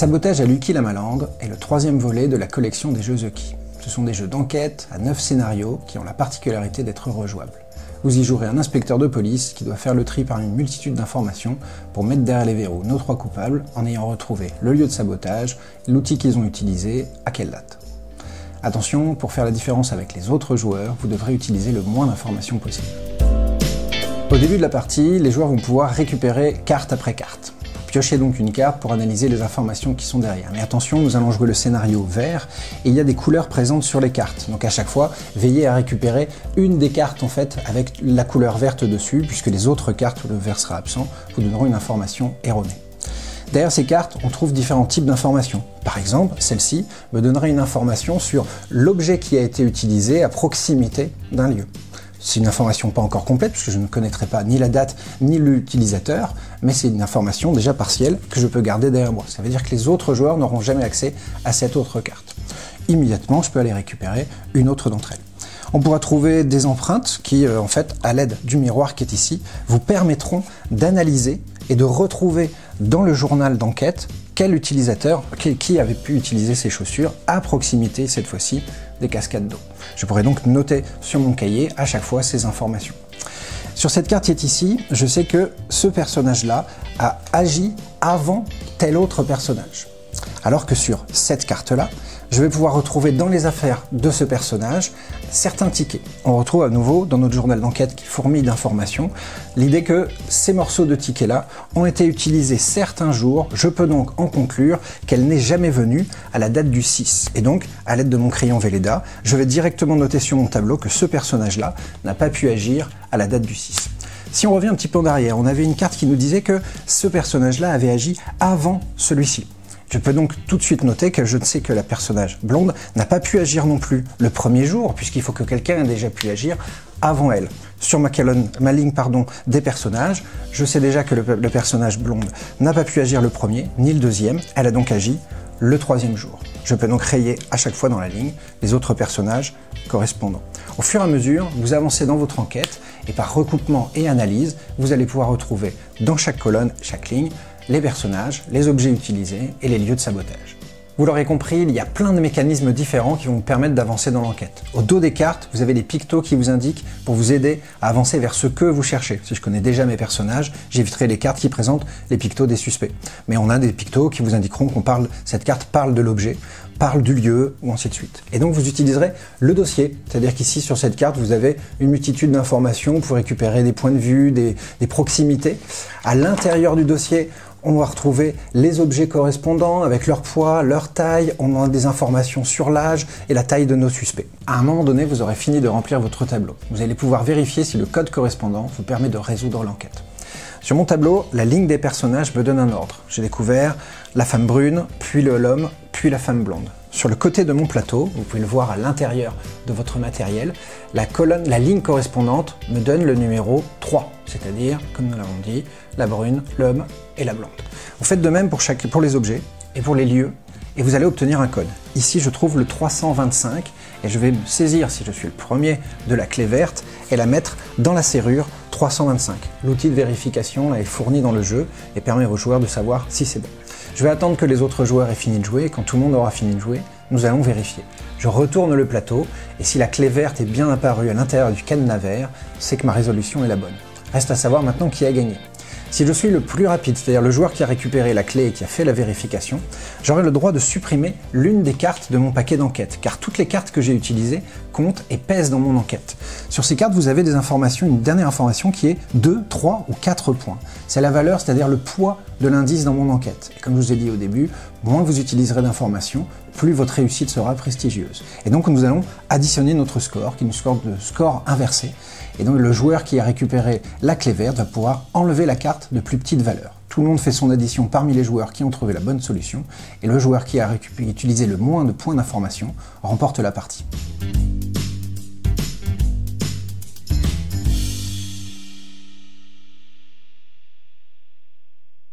Sabotage à Lucky la Malandre est le troisième volet de la collection des jeux The Key. Ce sont des jeux d'enquête à 9 scénarios qui ont la particularité d'être rejouables. Vous y jouerez un inspecteur de police qui doit faire le tri parmi une multitude d'informations pour mettre derrière les verrous nos trois coupables en ayant retrouvé le lieu de sabotage, l'outil qu'ils ont utilisé, à quelle date. Attention, pour faire la différence avec les autres joueurs, vous devrez utiliser le moins d'informations possible. Au début de la partie, les joueurs vont pouvoir récupérer carte après carte. Piochez donc une carte pour analyser les informations qui sont derrière. Mais attention, nous allons jouer le scénario vert et il y a des couleurs présentes sur les cartes. Donc à chaque fois, veillez à récupérer une des cartes en fait avec la couleur verte dessus, puisque les autres cartes où le vert sera absent vous donneront une information erronée. Derrière ces cartes, on trouve différents types d'informations. Par exemple, celle-ci me donnera une information sur l'objet qui a été utilisé à proximité d'un lieu. C'est une information pas encore complète, puisque je ne connaîtrai pas ni la date ni l'utilisateur, mais c'est une information déjà partielle que je peux garder derrière moi. Ça veut dire que les autres joueurs n'auront jamais accès à cette autre carte. Immédiatement, je peux aller récupérer une autre d'entre elles. On pourra trouver des empreintes qui, en fait, à l'aide du miroir qui est ici, vous permettront d'analyser et de retrouver dans le journal d'enquête quel utilisateur, qui avait pu utiliser ces chaussures à proximité, cette fois-ci, des cascades d'eau. Je pourrais donc noter sur mon cahier à chaque fois ces informations. Sur cette carte qui est ici, je sais que ce personnage-là a agi avant tel autre personnage. Alors que sur cette carte-là, je vais pouvoir retrouver dans les affaires de ce personnage certains tickets. On retrouve à nouveau dans notre journal d'enquête qui fourmille d'informations l'idée que ces morceaux de tickets-là ont été utilisés certains jours. Je peux donc en conclure qu'elle n'est jamais venue à la date du 6. Et donc, à l'aide de mon crayon Velleda, je vais directement noter sur mon tableau que ce personnage-là n'a pas pu agir à la date du 6. Si on revient un petit peu en arrière, on avait une carte qui nous disait que ce personnage-là avait agi avant celui-ci. Je peux donc tout de suite noter que je sais que la personnage blonde n'a pas pu agir non plus le premier jour, puisqu'il faut que quelqu'un ait déjà pu agir avant elle. Sur ma ligne des personnages, je sais déjà que le personnage blonde n'a pas pu agir le premier, ni le deuxième, elle a donc agi le troisième jour. Je peux donc rayer à chaque fois dans la ligne les autres personnages correspondants. Au fur et à mesure, vous avancez dans votre enquête, et par recoupement et analyse, vous allez pouvoir retrouver dans chaque colonne, chaque ligne, les personnages, les objets utilisés et les lieux de sabotage. Vous l'aurez compris, il y a plein de mécanismes différents qui vont vous permettre d'avancer dans l'enquête. Au dos des cartes, vous avez des pictos qui vous indiquent pour vous aider à avancer vers ce que vous cherchez. Si je connais déjà mes personnages, j'éviterai les cartes qui présentent les pictos des suspects. Mais on a des pictos qui vous indiqueront cette carte parle de l'objet, parle du lieu, ou ainsi de suite. Et donc vous utiliserez le dossier, c'est-à-dire qu'ici sur cette carte, vous avez une multitude d'informations pour récupérer des points de vue, des proximités. À l'intérieur du dossier, on va retrouver les objets correspondants avec leur poids, leur taille, on a des informations sur l'âge et la taille de nos suspects. À un moment donné, vous aurez fini de remplir votre tableau. Vous allez pouvoir vérifier si le code correspondant vous permet de résoudre l'enquête. Sur mon tableau, la ligne des personnages me donne un ordre. J'ai découvert la femme brune, puis l'homme, puis la femme blonde. Sur le côté de mon plateau, vous pouvez le voir à l'intérieur de votre matériel, la ligne correspondante me donne le numéro 3, c'est-à-dire, comme nous l'avons dit, la brune, l'homme et la blonde. Vous faites de même pour les objets et pour les lieux, et vous allez obtenir un code. Ici, je trouve le 325, et je vais me saisir, si je suis le premier, de la clé verte et la mettre dans la serrure 325. L'outil de vérification là, est fourni dans le jeu et permet aux joueurs de savoir si c'est bon. Je vais attendre que les autres joueurs aient fini de jouer, et quand tout le monde aura fini de jouer, nous allons vérifier. Je retourne le plateau, et si la clé verte est bien apparue à l'intérieur du cadenas vert, c'est que ma résolution est la bonne. Reste à savoir maintenant qui a gagné. Si je suis le plus rapide, c'est-à-dire le joueur qui a récupéré la clé et qui a fait la vérification, j'aurai le droit de supprimer l'une des cartes de mon paquet d'enquête, car toutes les cartes que j'ai utilisées comptent et pèsent dans mon enquête. Sur ces cartes, vous avez des informations, une dernière information qui est 2, 3 ou 4 points. C'est la valeur, c'est-à-dire le poids de l'indice dans mon enquête. Et comme je vous ai dit au début, moins vous utiliserez d'informations, plus votre réussite sera prestigieuse. Et donc nous allons additionner notre score, qui est une score inversé. Et donc le joueur qui a récupéré la clé verte va pouvoir enlever la carte de plus petite valeur. Tout le monde fait son addition parmi les joueurs qui ont trouvé la bonne solution, et le joueur qui a utilisé le moins de points d'information remporte la partie.